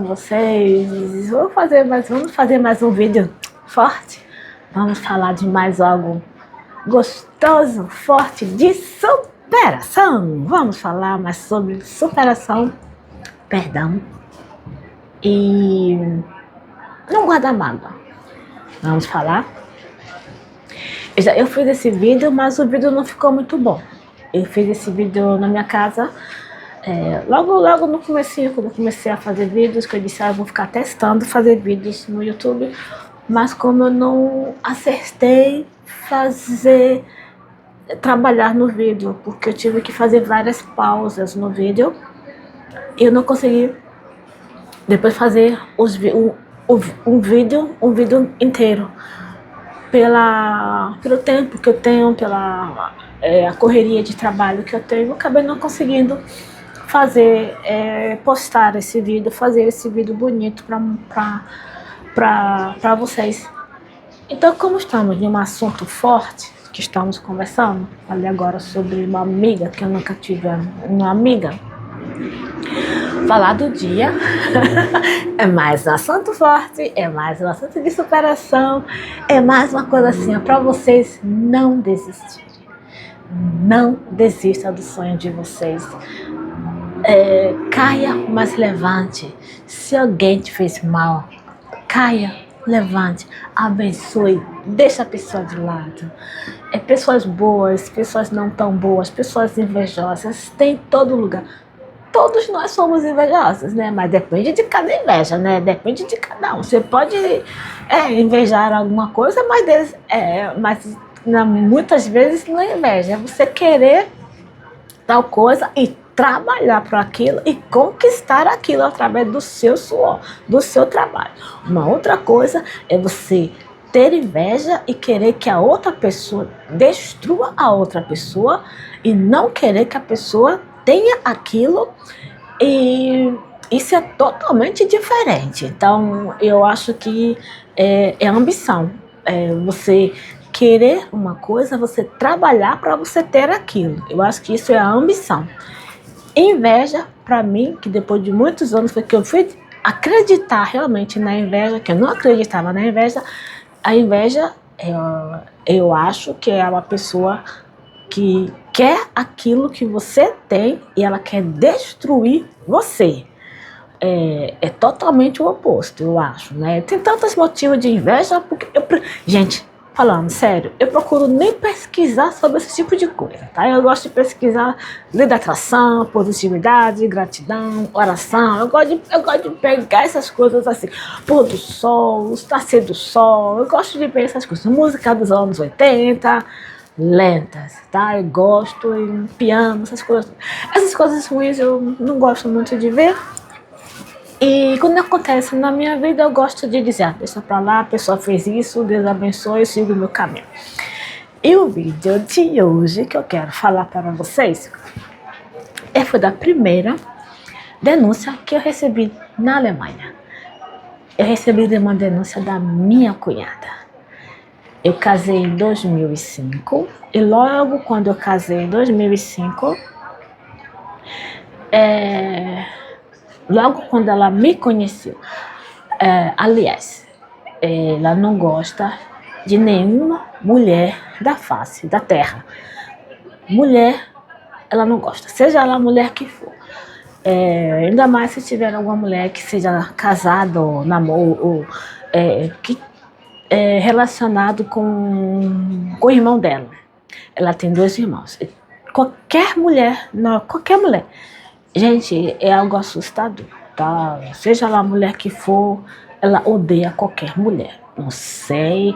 vocês. Vamos fazer mais um vídeo forte. Vamos falar de mais algo gostoso, forte, de superação. Vamos falar mais sobre superação, perdão e não guardar mágoa. Vamos falar. Eu fiz esse vídeo, mas o vídeo não ficou muito bom. Eu fiz esse vídeo na minha casa. Logo no comecinho, quando eu comecei a fazer vídeos, que eu disse, vou ficar testando fazer vídeos no YouTube, mas como eu não acertei trabalhar no vídeo, porque eu tive que fazer várias pausas no vídeo, eu não consegui depois fazer um vídeo inteiro, pelo tempo que eu tenho, pela a correria de trabalho que eu tenho, eu acabei não conseguindo postar esse vídeo, fazer esse vídeo bonito para vocês. Então, como estamos em um assunto forte, que estamos conversando, falei agora sobre uma amiga, que eu nunca tive uma amiga, falar do dia, é mais um assunto forte, é mais um assunto de superação, é mais uma coisa assim, para vocês não desistirem. Não desista do sonho de vocês. Caia, mas levante. Se alguém te fez mal, caia, levante, abençoe, deixa a pessoa de lado. Pessoas boas, pessoas não tão boas, pessoas invejosas, tem em todo lugar. Todos nós somos invejosos, né? Mas depende de cada inveja, né? Depende de cada um. Você pode invejar alguma coisa, mas muitas vezes não é inveja. É você querer tal coisa e trabalhar para aquilo e conquistar aquilo através do seu suor, do seu trabalho. Uma outra coisa é você ter inveja e querer que a outra pessoa destrua a outra pessoa e não querer que a pessoa tenha aquilo, e isso é totalmente diferente. Então, eu acho que é ambição. Você querer uma coisa, você trabalhar para você ter aquilo. Eu acho que isso é a ambição. Inveja, para mim, que depois de muitos anos foi que eu fui acreditar realmente na inveja, que eu não acreditava na inveja. A inveja, eu acho que é uma pessoa que quer aquilo que você tem e ela quer destruir você. É totalmente o oposto, eu acho, né? Tem tantos motivos de inveja, porque gente, falando sério, eu procuro nem pesquisar sobre esse tipo de coisa, tá? Eu gosto de pesquisar lei da atração, positividade, gratidão, oração. Eu gosto de pegar essas coisas assim, pôr do sol, nascer do sol. Eu gosto de ver essas coisas, música dos anos 80, lentas, tá? Eu gosto, em piano, essas coisas ruins eu não gosto muito de ver. E quando acontece na minha vida, eu gosto de dizer, deixa pra lá, a pessoa fez isso, Deus abençoe, eu sigo o meu caminho. E o vídeo de hoje que eu quero falar para vocês foi da primeira denúncia que eu recebi na Alemanha. Eu recebi uma denúncia da minha cunhada. Eu casei em 2005 e logo quando eu casei em 2005, logo quando ela me conheceu, aliás, ela não gosta de nenhuma mulher da face da terra. Mulher, ela não gosta, seja ela a mulher que for. Ainda mais se tiver alguma mulher que seja casada ou namoro, que relacionado com o irmão dela. Ela tem 2 irmãos. Qualquer mulher, gente, é algo assustador, tá? Seja lá a mulher que for, ela odeia qualquer mulher. Não sei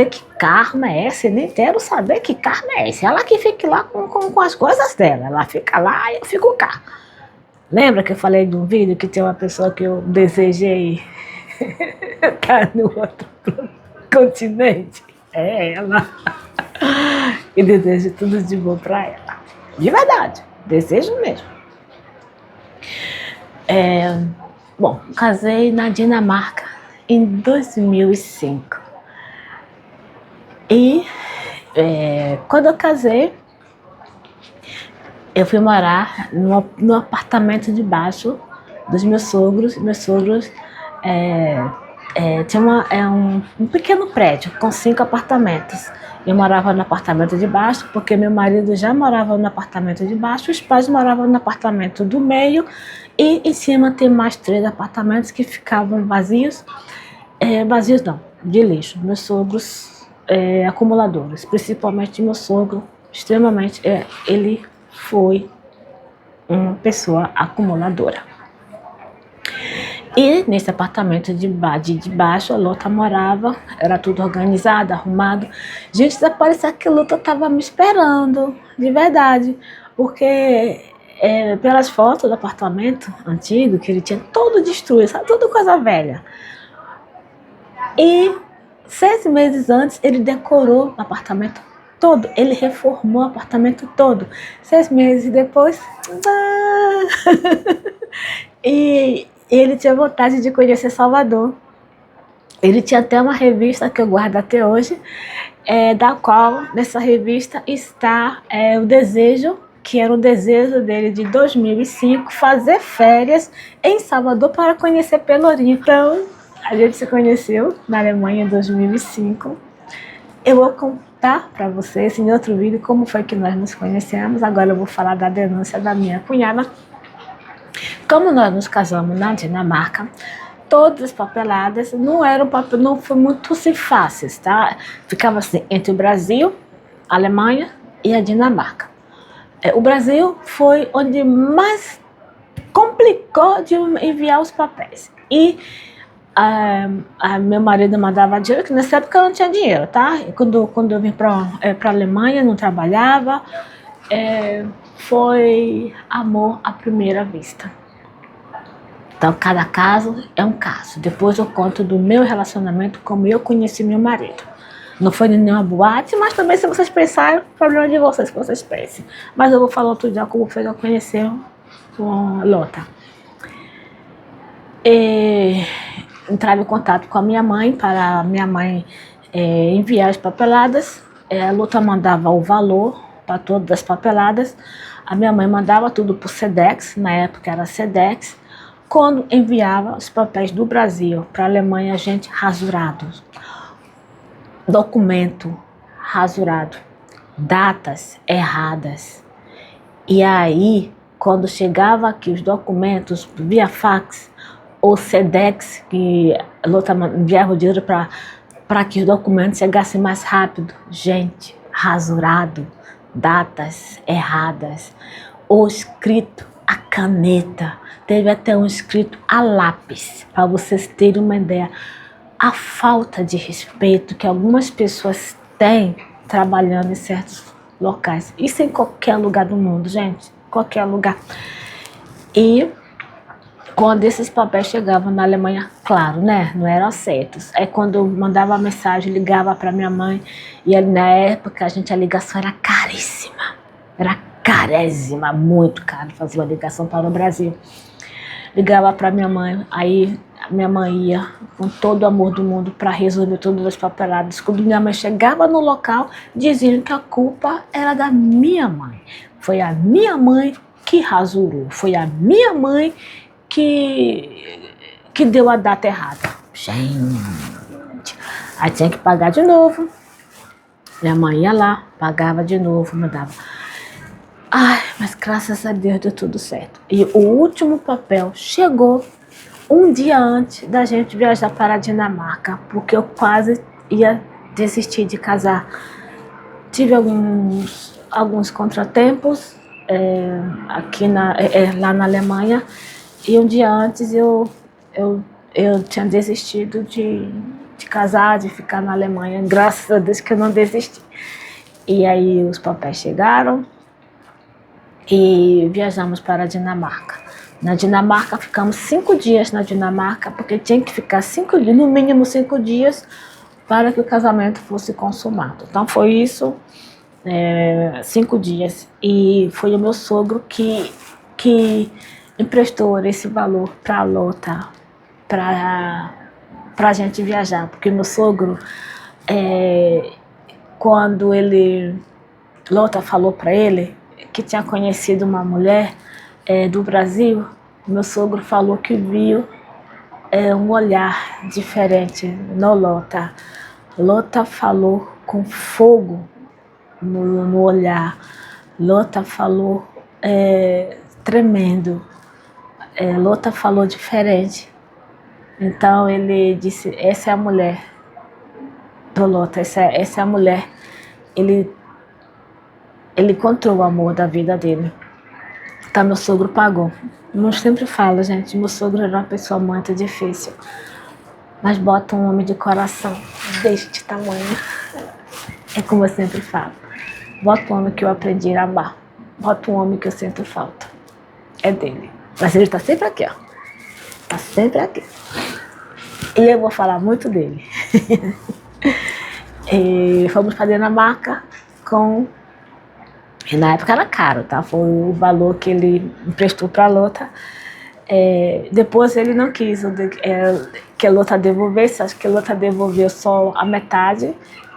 que karma é esse, nem quero saber que karma é esse. Ela que fique lá com as coisas dela, ela fica lá e eu fico cá. Lembra que eu falei de um vídeo que tem uma pessoa que eu desejei estar no outro continente? É ela. E desejo tudo de bom pra ela. De verdade, desejo mesmo. Bom, casei na Dinamarca em 2005. E quando eu casei, eu fui morar no apartamento de baixo dos meus sogros. Meus sogros tinha um pequeno prédio com 5 apartamentos. Eu morava no apartamento de baixo, porque meu marido já morava no apartamento de baixo, os pais moravam no apartamento do meio, e em cima tem mais 3 apartamentos que ficavam vazios. Vazios não, de lixo. Meus sogros acumuladores, principalmente meu sogro, extremamente, ele foi uma pessoa acumuladora. E nesse apartamento de baixo, a Lota morava, era tudo organizado, arrumado. Gente, parecia que a Lota estava me esperando, de verdade, porque pelas fotos do apartamento antigo, que ele tinha todo destruído, sabe, tudo coisa velha. E 6 meses antes, ele decorou o apartamento todo, ele reformou o apartamento todo. 6 meses depois, e ele tinha vontade de conhecer Salvador. Ele tinha até uma revista que eu guardo até hoje, da qual, nessa revista, está o desejo, que era o desejo dele de 2005, fazer férias em Salvador para conhecer Pelourinho. Então, a gente se conheceu na Alemanha em 2005. Eu vou contar para vocês em outro vídeo como foi que nós nos conhecemos. Agora eu vou falar da denúncia da minha cunhada. Como nós nos casamos na Dinamarca, todas as papeladas não foi muito fáceis, tá? Ficava assim entre o Brasil, a Alemanha e a Dinamarca. O Brasil foi onde mais complicou de enviar os papéis. E meu marido mandava dinheiro, que nessa época eu não tinha dinheiro, tá? Quando eu vim para a Alemanha, não trabalhava. Foi amor à primeira vista. Então, cada caso é um caso. Depois eu conto do meu relacionamento, como eu conheci meu marido. Não foi nenhuma boate, mas também, se vocês pensarem, problema de vocês, que vocês pensem. Mas eu vou falar outro dia como foi que eu conheci com a Lota. Entrava em contato com a minha mãe, para a minha mãe enviar as papeladas. A Lota mandava o valor para todas as papeladas. A minha mãe mandava tudo por Sedex, na época era Sedex. Quando enviava os papéis do Brasil para a Alemanha, gente, rasurado. Documento rasurado. Datas erradas. E aí, quando chegava aqui os documentos via fax ou Sedex, que a Lota enviava o dinheiro para que os documentos chegassem mais rápido. Gente, rasurado. Datas erradas. Ou escrito a caneta. Teve até um escrito a lápis, para vocês terem uma ideia. A falta de respeito que algumas pessoas têm trabalhando em certos locais. Isso em qualquer lugar do mundo, gente. Qualquer lugar. E quando esses papéis chegavam na Alemanha, claro, né? Não eram aceitos. Aí quando eu mandava mensagem, ligava para minha mãe. E na época a ligação era caríssima. Era carésima, muito caro fazer uma ligação para o Brasil. Ligava para minha mãe, aí minha mãe ia com todo o amor do mundo para resolver todas as papeladas. Quando minha mãe chegava no local, diziam que a culpa era da minha mãe. Foi a minha mãe que rasurou, foi a minha mãe que deu a data errada. Gente, aí tinha que pagar de novo. Minha mãe ia lá, pagava de novo, mandava. Ai, mas graças a Deus deu tudo certo. E o último papel chegou um dia antes da gente viajar para a Dinamarca, porque eu quase ia desistir de casar. Tive alguns contratempos aqui lá na Alemanha, e um dia antes eu tinha desistido de casar, de ficar na Alemanha. Graças a Deus que eu não desisti. E aí os papéis chegaram. E viajamos para a Dinamarca. Na Dinamarca, ficamos 5 dias na Dinamarca, porque tinha que ficar 5 dias, no mínimo 5 dias, para que o casamento fosse consumado. Então foi isso, 5 dias. E foi o meu sogro que emprestou esse valor para a Lota, para a gente viajar. Porque meu sogro, quando Lota falou para ele que tinha conhecido uma mulher do Brasil, Meu sogro falou que viu um olhar diferente no Lota. Lota falou com fogo no olhar. Lota falou tremendo. Lota falou diferente. Então ele disse, essa é a mulher do Lota, essa é a mulher. Ele encontrou o amor da vida dele. Então meu sogro pagou. Eu sempre falo, gente, meu sogro era uma pessoa muito difícil. Mas bota um homem de coração deste tamanho. É como eu sempre falo. Bota um homem que eu aprendi a amar. Bota um homem que eu sinto falta. É dele. Mas ele tá sempre aqui, ó. Tá sempre aqui. E eu vou falar muito dele. E fomos para Dinamarca com... E na época era caro, tá? Foi o valor que ele emprestou para a Lota. Depois ele não quis que a Lota devolvesse. Acho que a Lota devolveu só a metade.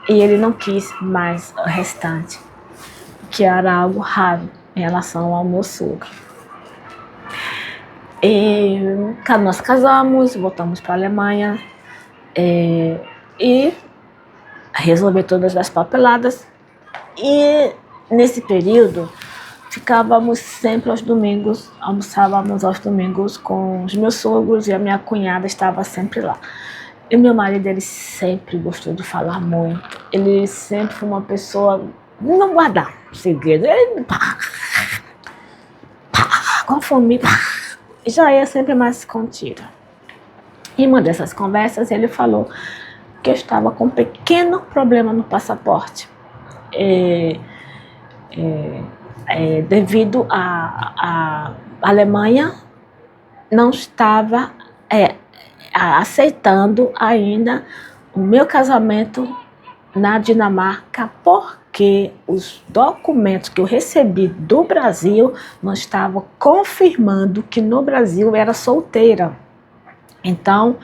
E ele não quis mais o restante. Que era algo raro em relação ao meu sogro. E nós casamos, voltamos para a Alemanha e resolver todas as papeladas. E nesse período ficávamos sempre aos domingos, almoçávamos aos domingos com os meus sogros e a minha cunhada estava sempre lá. E meu marido, ele sempre gostou de falar muito. Ele sempre foi uma pessoa, não guardar segredo. Ele com fome, já ia sempre mais contido. Em uma dessas conversas, ele falou que eu estava com um pequeno problema no passaporte. Devido à Alemanha não estava aceitando ainda o meu casamento na Dinamarca, porque os documentos que eu recebi do Brasil não estavam confirmando que no Brasil eu era solteira. Então,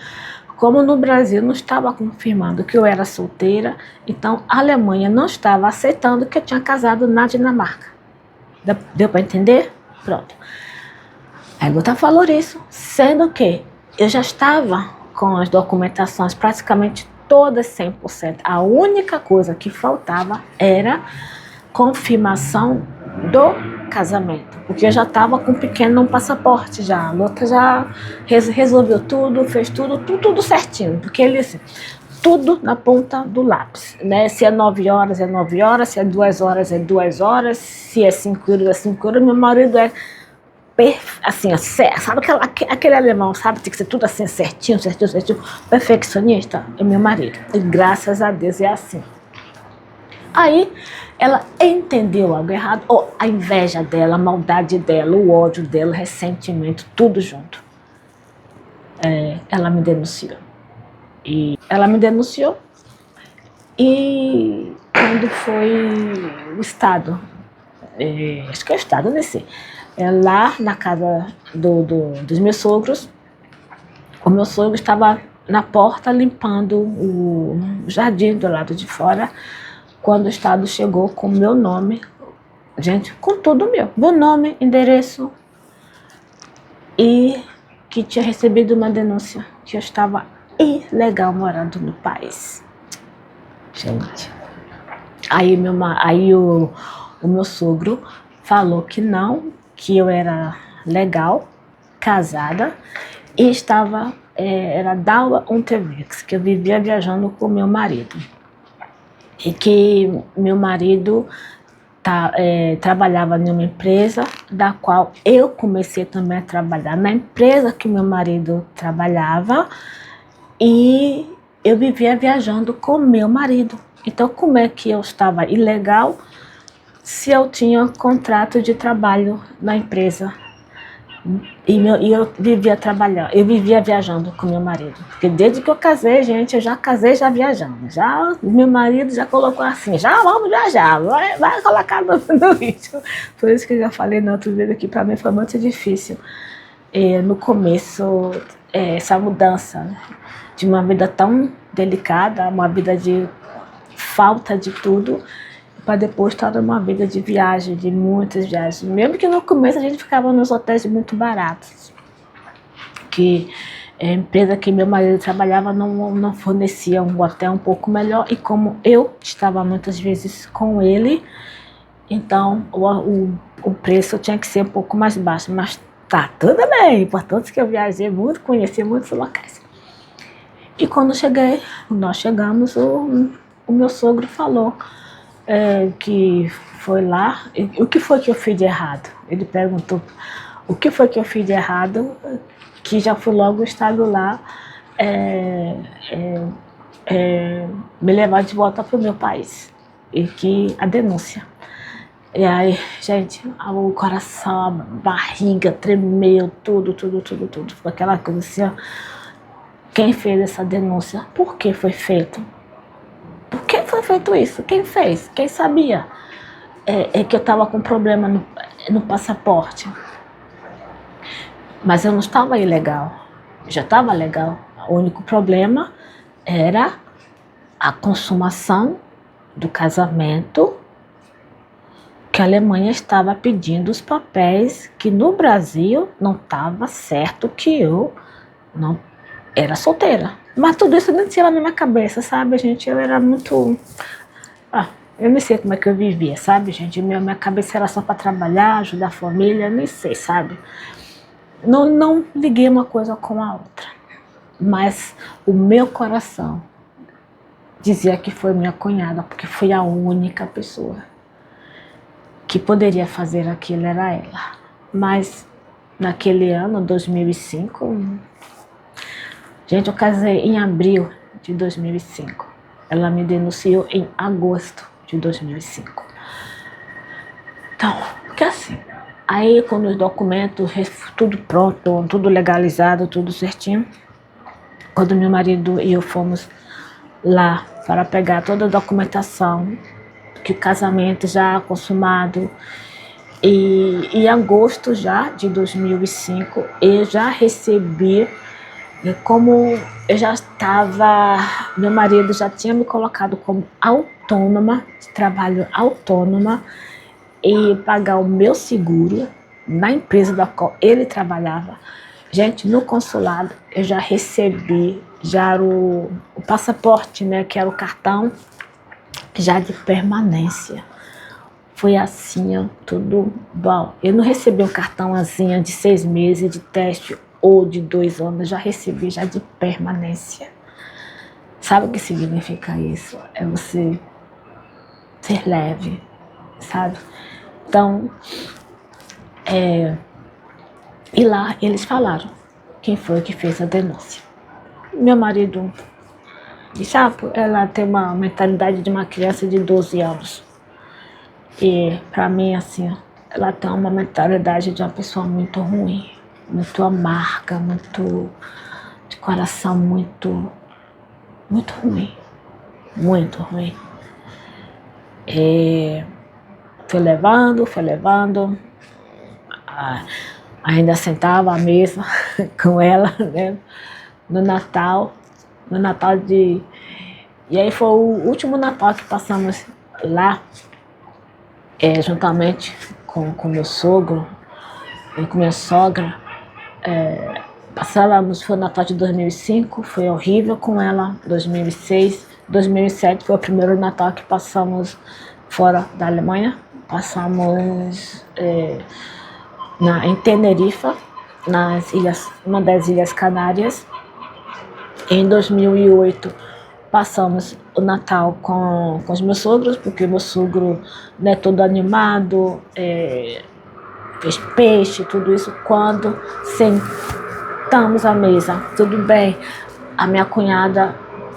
como no Brasil não estava confirmando que eu era solteira, então a Alemanha não estava aceitando que eu tinha casado na Dinamarca. Deu para entender? Pronto. A Lota falou isso, sendo que eu já estava com as documentações praticamente todas 100%. A única coisa que faltava era confirmação do casamento, porque eu já estava com um pequeno passaporte já. A Lota já resolveu tudo, fez tudo certinho, porque ele assim, tudo na ponta do lápis, né? Se é 9 horas, é 9 horas, se é 2 horas, é 2 horas, se é 5 euros, é 5 euros. Meu marido é assim, sabe aquele alemão, sabe? Tem que ser tudo assim, certinho, perfeccionista. É meu marido. E graças a Deus é assim. Aí ela entendeu algo errado, ou a inveja dela, a maldade dela, o ódio dela, o ressentimento, tudo junto. Ela me denunciou. E quando foi o Estado, acho que é o Estado, não sei. Lá na casa dos meus sogros, o meu sogro estava na porta limpando o jardim do lado de fora, quando o Estado chegou com o meu nome, gente, com tudo meu nome, endereço, e que tinha recebido uma denúncia que eu estava ilegal morando no país. Gente, aí o meu sogro falou que não, que eu era legal, casada, e estava, era Dauer unterwegs, que eu vivia viajando com meu marido. E que meu marido trabalhava em uma empresa, da qual eu comecei também a trabalhar na empresa que meu marido trabalhava, e eu vivia viajando com meu marido. Então, como é que eu estava ilegal se eu tinha contrato de trabalho na empresa? E eu vivia trabalhando, eu vivia viajando com meu marido. Porque desde que eu casei, gente, eu já casei já viajando. Já, meu marido já colocou assim, já vamos viajar, vai colocar no vídeo. Por isso que eu já falei no outro vídeo aqui, para mim foi muito difícil. No começo, essa mudança de uma vida tão delicada, uma vida de falta de tudo, para depois estar numa vida de viagem, de muitas viagens. Mesmo que no começo a gente ficava nos hotéis muito baratos. porque a empresa que meu marido trabalhava não fornecia um hotel um pouco melhor, e como eu estava muitas vezes com ele, então o preço tinha que ser um pouco mais baixo, mas tá tudo bem, o importante é que eu viajei muito, conheci muitos locais. E quando nós chegamos, o meu sogro falou que foi lá. O que foi que eu fiz de errado? Ele perguntou o que foi que eu fiz de errado, que já fui logo estado lá me levar de volta para o meu país, e que a denúncia. E aí, gente, o coração, a barriga tremeu, tudo. Foi aquela coisa assim, ó. Quem fez essa denúncia? Por que foi feito? Por que foi feito isso? Quem fez? Quem sabia que eu estava com problema no passaporte? Mas eu não estava ilegal, já estava legal. O único problema era a consumação do casamento, que a Alemanha estava pedindo os papéis, que no Brasil não estava certo, que eu não era solteira. Mas tudo isso não tinha na minha cabeça, sabe, gente? Eu era muito... eu não sei como é que eu vivia, sabe, gente? Minha cabeça era só para trabalhar, ajudar a família, nem sei, sabe? Não liguei uma coisa com a outra. Mas o meu coração dizia que foi minha cunhada, porque foi a única pessoa que poderia fazer aquilo, era ela. Mas naquele ano, 2005, gente, eu casei em abril de 2005. Ela me denunciou em agosto de 2005. Então, porque assim, aí com os documentos, tudo pronto, tudo legalizado, tudo certinho, quando meu marido e eu fomos lá para pegar toda a documentação, que o casamento já consumado, e em agosto já de 2005 eu já recebi, como eu já estava, meu marido já tinha me colocado como autônoma, de trabalho autônoma, e pagar o meu seguro na empresa da qual ele trabalhava. Gente, no consulado eu já recebi, já era o passaporte, né, que era o cartão já de permanência. Foi assim, ó, tudo bom. Eu não recebi um cartãozinho de 6 meses de teste ou de 2 anos, já recebi já de permanência. Sabe o que significa isso? É você ser leve, sabe? Então, e lá eles falaram quem foi que fez a denúncia. Meu marido disse, ela tem uma mentalidade de uma criança de 12 anos. E pra mim, assim, ela tem uma mentalidade de uma pessoa muito ruim, muito amarga, muito de coração muito ruim, muito ruim. E foi levando, ainda sentava à mesa com ela, né, no Natal e aí foi o último Natal que passamos lá, juntamente com meu sogro e com minha sogra. Passávamos, foi o Natal de 2005, foi horrível com ela. 2006, 2007 foi o primeiro Natal que passamos fora da Alemanha. Passamos em Tenerife, uma das Ilhas Canárias. Em 2008 passamos o Natal com os meus sogros, porque meu sogro, né, todo animado, fez peixe, tudo isso. Quando sentamos à mesa, tudo bem, a minha cunhada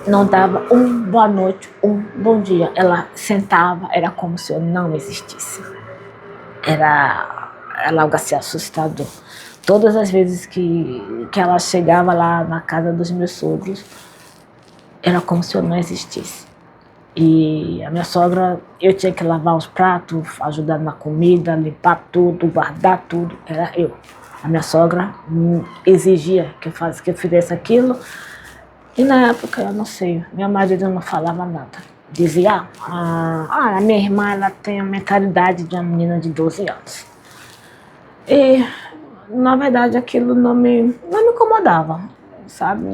não dava um boa noite, um bom dia. Ela sentava, era como se eu não existisse. Era algo assim assustador. Todas as vezes que ela chegava lá na casa dos meus sogros, era como se eu não existisse. E a minha sogra, eu tinha que lavar os pratos, ajudar na comida, limpar tudo, guardar tudo, era eu. A minha sogra exigia que eu fizesse aquilo. E na época, eu não sei, meu marido não falava nada. Dizia, a minha irmã, ela tem a mentalidade de uma menina de 12 anos. E na verdade, aquilo não me incomodava, sabe?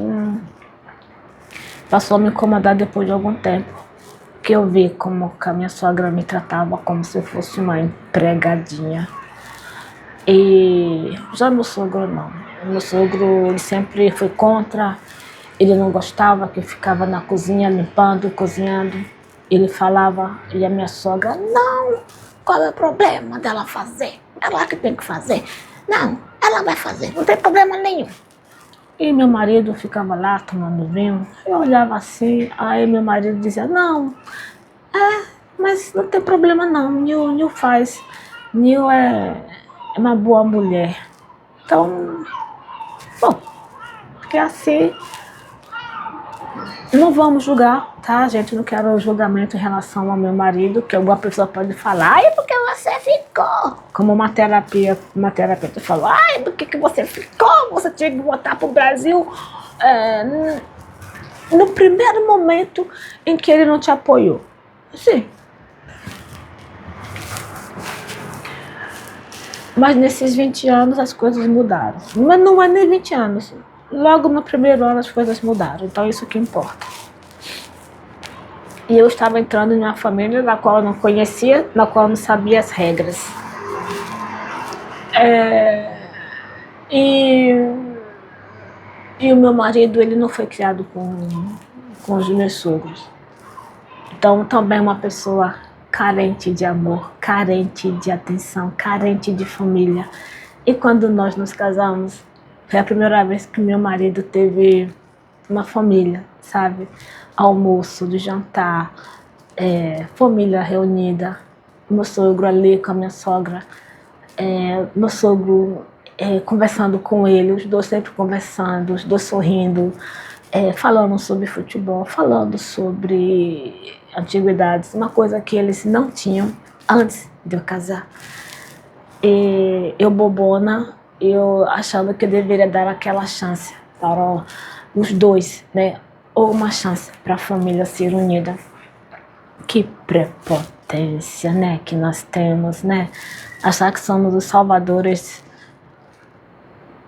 Passou a me incomodar depois de algum tempo, que eu vi como que a minha sogra me tratava como se eu fosse uma empregadinha. E já meu sogro não. Meu sogro, ele sempre foi contra, ele não gostava que eu ficava na cozinha limpando, cozinhando. Ele falava, e a minha sogra, não, qual é o problema dela fazer? Ela que tem que fazer. Não, ela vai fazer, não tem problema nenhum. E meu marido ficava lá tomando vinho, eu olhava assim, aí meu marido dizia, não, mas não tem problema não, Nil faz, Nil é uma boa mulher. Então, bom, porque assim, não vamos julgar, tá, gente? Não quero julgamento em relação ao meu marido, que alguma pessoa pode falar, ai, porque você ficou? Como uma terapeuta falou, ai, por que você ficou? Você tinha que voltar pro Brasil no primeiro momento em que ele não te apoiou. Sim. Mas nesses 20 anos as coisas mudaram. Mas não é nem 20 anos. Logo no primeiro ano as coisas mudaram. Então isso que importa. E eu estava entrando em uma família na qual eu não conhecia, na qual eu não sabia as regras. E o meu marido, ele não foi criado com os meus sogros. Então também uma pessoa carente de amor, carente de atenção, carente de família. E quando nós nos casamos, foi a primeira vez que meu marido teve uma família, sabe? Almoço, de jantar, família reunida, meu sogro ali com a minha sogra, meu sogro conversando com ele, os dois sempre conversando, os dois sorrindo, falando sobre futebol, falando sobre antiguidades, uma coisa que eles não tinham antes de eu casar. E eu bobona, eu achando que eu deveria dar aquela chance para os dois, né? Ou uma chance para a família ser unida. Que prepotência, né? Que nós temos, né? Achar que somos os salvadores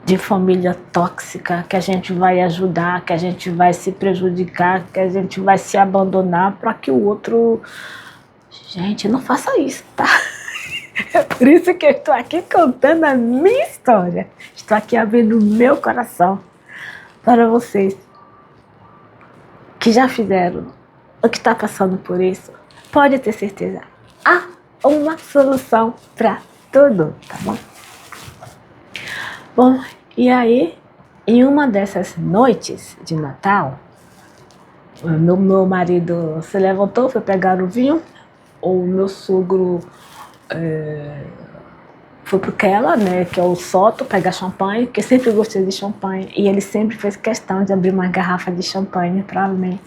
de família tóxica, que a gente vai ajudar, que a gente vai se prejudicar, que a gente vai se abandonar para que o outro... Gente, não faça isso, tá? É por isso que eu estou aqui contando a minha história. Estou aqui abrindo o meu coração para vocês que já fizeram ou que está passando por isso. Pode ter certeza, há uma solução para tudo, tá bom? Bom, e aí, em uma dessas noites de Natal, meu marido se levantou, foi pegar o vinho, o meu sogro foi pro Kella, né, que é o Soto, pegar champanhe, porque eu sempre gostei de champanhe, e ele sempre fez questão de abrir uma garrafa de champanhe para mim.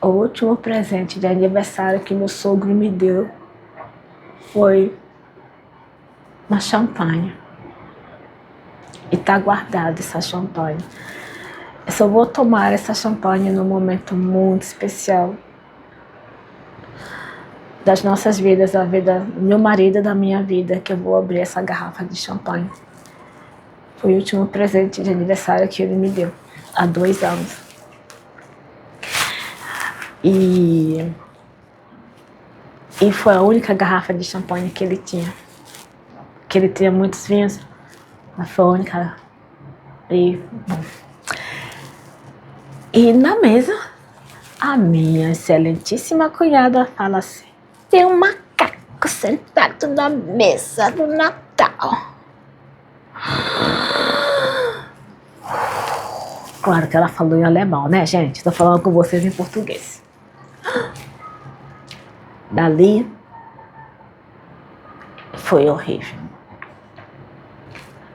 O último presente de aniversário que meu sogro me deu foi uma champanhe. E tá guardada essa champanhe. Eu só vou tomar essa champanhe num momento muito especial das nossas vidas, da vida do meu marido e da minha vida, que eu vou abrir essa garrafa de champanhe. Foi o último presente de aniversário que ele me deu, há 2 anos. E foi a única garrafa de champanhe que ele tinha. Que ele tinha muitos vinhos, mas foi a única. E na mesa, a minha excelentíssima cunhada fala assim: tem um macaco sentado na mesa do Natal. Claro que ela falou em alemão, né, gente? Tô falando com vocês em português. Dali, foi horrível.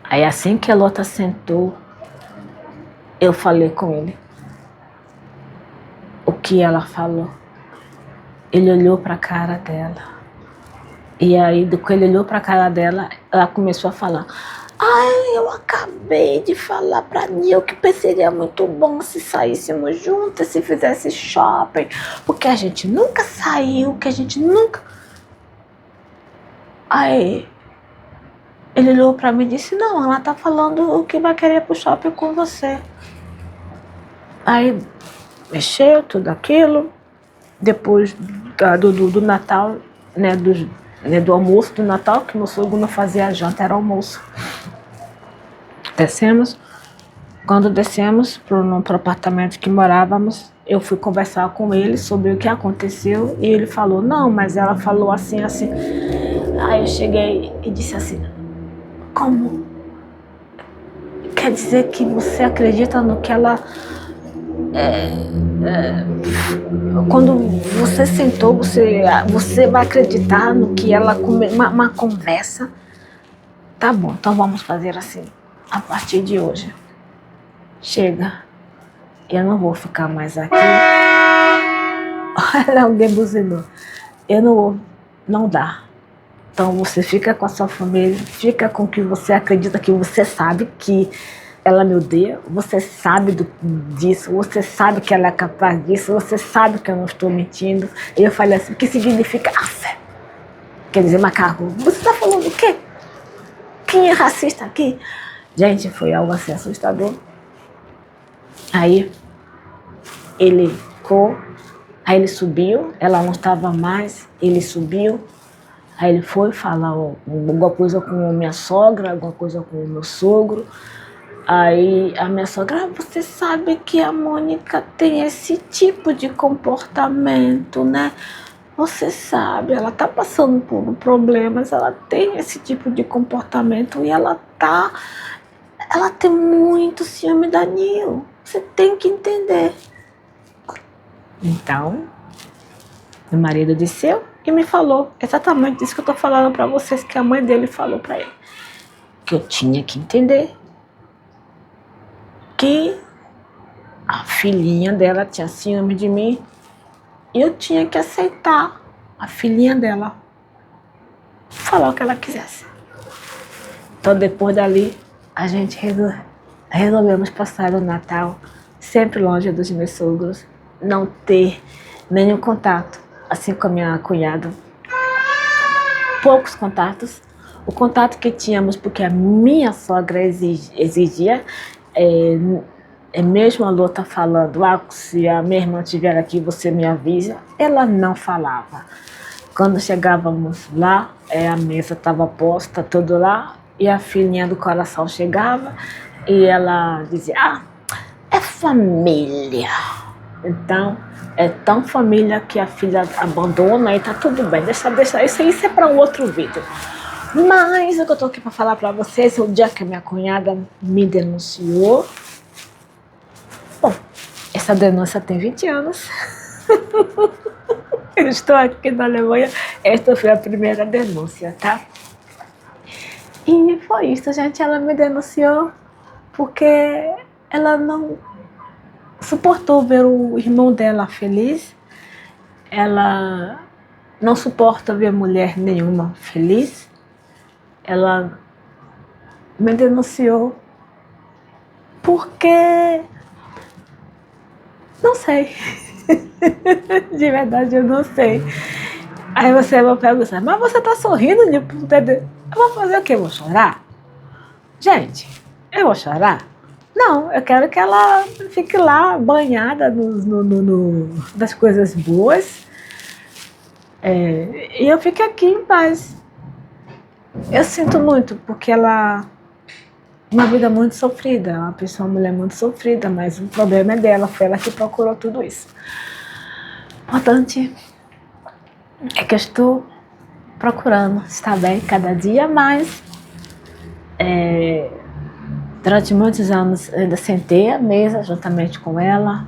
Aí assim que a Lota sentou, eu falei com ele. O que ela falou? Ele olhou para a cara dela. E aí, do que ele olhou para a cara dela, ela começou a falar: ai, eu acabei de falar para Nil que seria muito bom se saíssemos juntas, se fizesse shopping, porque a gente nunca saiu, que a gente nunca... Aí, Ele olhou pra mim e disse, não, ela tá falando o que vai querer pro shopping com você. Aí mexeu tudo aquilo. Depois do Natal, né, do almoço do Natal, que meu sogro não fazia janta, era almoço. Descemos. Quando descemos pro apartamento que morávamos, eu fui conversar com ele sobre o que aconteceu e ele falou, não, mas ela falou assim, assim. Aí eu cheguei e disse assim, como? Quer dizer que você acredita no que ela... Quando você sentou, você vai acreditar no que ela... Uma conversa? Tá bom, então vamos fazer assim, a partir de hoje. Chega, eu não vou ficar mais aqui. Olha, alguém buzinou. Eu não vou, não dá. Então você fica com a sua família, fica com o que você acredita, que você sabe que ela me odeia, você sabe disso, você sabe que ela é capaz disso, você sabe que eu não estou mentindo. E eu falei assim, o que significa a fé? Quer dizer, macaco, você está falando o quê? Quem é racista aqui? Gente, foi algo assim assustador. Aí ele ficou, aí ele subiu, ela não estava mais, ele subiu, aí ele foi falar alguma coisa com a minha sogra, alguma coisa com o meu sogro. Aí a minha sogra, você sabe que a Mônica tem esse tipo de comportamento, né? Você sabe, ela tá passando por problemas, ela tem esse tipo de comportamento e ela tem muito ciúme da Nil. Você tem que entender. Então, meu marido desceu e me falou exatamente isso que eu tô falando pra vocês, que a mãe dele falou pra ele. Que eu tinha que entender que a filhinha dela tinha ciúme de mim e eu tinha que aceitar a filhinha dela falar o que ela quisesse. Então, depois dali, a gente resolvemos passar o Natal sempre longe dos meus sogros, não ter nenhum contato, assim com a minha cunhada. Poucos contatos. O contato que tínhamos, porque a minha sogra exigia, mesmo a Lô tá falando, se a minha irmã estiver aqui, você me avisa, ela não falava. Quando chegávamos lá, a mesa estava posta, tudo lá, e a filhinha do coração chegava e ela dizia, é família. Então, é tão família que a filha abandona e tá tudo bem, deixa, isso é para um outro vídeo. Mas o que eu tô aqui para falar para vocês, o dia que a minha cunhada me denunciou, bom, essa denúncia tem 20 anos. Eu estou aqui na Alemanha, esta foi a primeira denúncia, tá? E foi isso, gente, ela me denunciou porque ela não suportou ver o irmão dela feliz, ela não suporta ver mulher nenhuma feliz, ela me denunciou porque, não sei, de verdade eu não sei. Aí você vai perguntar, mas você tá sorrindo? Eu vou fazer o quê? Eu vou chorar? Gente, eu vou chorar? Não, eu quero que ela fique lá banhada das coisas boas, e eu fique aqui em paz. Eu sinto muito, porque ela uma vida muito sofrida, uma mulher muito sofrida, mas o problema é dela, foi ela que procurou tudo isso. O importante é que eu estou procurando estar bem cada dia mais. Durante muitos anos eu ainda sentei à mesa juntamente com ela,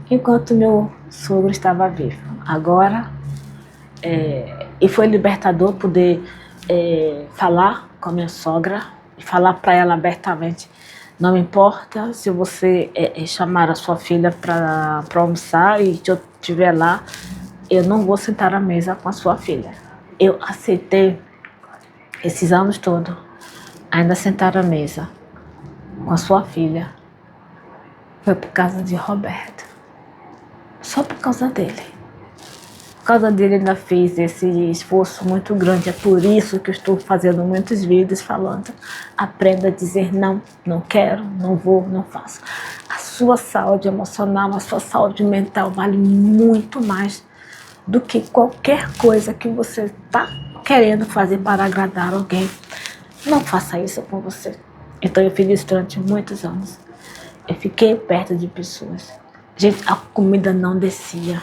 enquanto meu sogro estava vivo. Agora, e foi libertador poder falar com a minha sogra e falar para ela abertamente, não importa se você chamar a sua filha para almoçar e eu estiver lá, eu não vou sentar à mesa com a sua filha. Eu aceitei esses anos todos ainda sentar à mesa com a sua filha. Foi por causa de Roberto. Só por causa dele. Por causa dele, ainda fez esse esforço muito grande. É por isso que eu estou fazendo muitos vídeos falando. Aprenda a dizer não, não quero, não vou, não faço. A sua saúde emocional, a sua saúde mental vale muito mais do que qualquer coisa que você está querendo fazer para agradar alguém. Não faça isso com você. Então eu fiz isso durante muitos anos. Eu fiquei perto de pessoas. Gente, a comida não descia,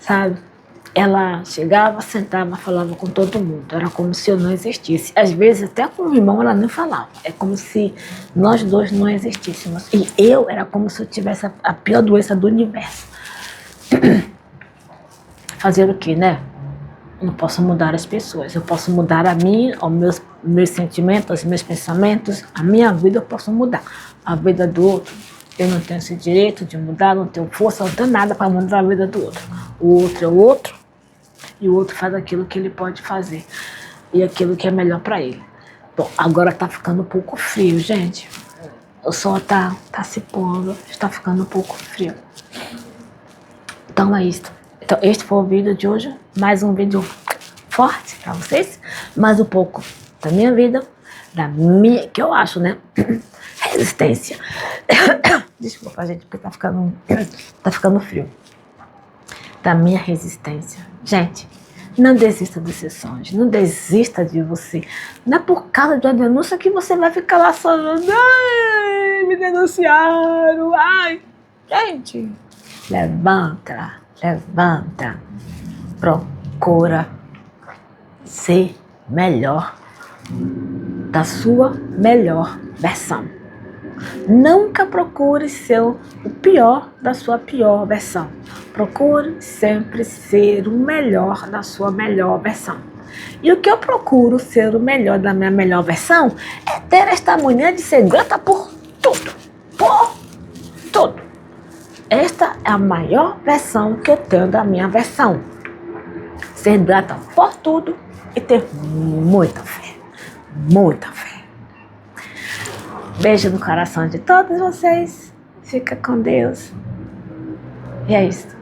sabe? Ela chegava, sentava, falava com todo mundo. Era como se eu não existisse. Às vezes, até com o irmão, ela nem falava. É como se nós dois não existíssemos. E eu era como se eu tivesse a pior doença do universo. Fazer o quê, né? Não posso mudar as pessoas. Eu posso mudar a mim, os meus sentimentos, os meus pensamentos. A minha vida eu posso mudar. A vida do outro, eu não tenho esse direito de mudar, não tenho força, não tenho nada para mudar a vida do outro. O outro é o outro. E o outro faz aquilo que ele pode fazer. E aquilo que é melhor para ele. Bom, agora tá ficando um pouco frio, gente. O sol tá se pondo. Está ficando um pouco frio. Então é isso. Então este foi o vídeo de hoje. Mais um vídeo forte para vocês. Mais um pouco da minha vida. Da minha, que eu acho, né? Resistência. Desculpa, gente, porque tá ficando frio. Da minha resistência. Gente, não desista dos seus sonhos, não desista de você. Não é por causa de uma denúncia que você vai ficar lá chorando. Ai, me denunciaram. Ai, gente, levanta, levanta. Procura ser melhor, da sua melhor versão. Nunca procure ser o pior da sua pior versão. Procure sempre ser o melhor da sua melhor versão. E o que eu procuro ser o melhor da minha melhor versão é ter esta mania de ser grata por tudo. Por tudo. Esta é a maior versão que eu tenho da minha versão. Ser grata por tudo e ter muita fé. Muita fé. Beijo no coração de todos vocês. Fica com Deus. E é isso.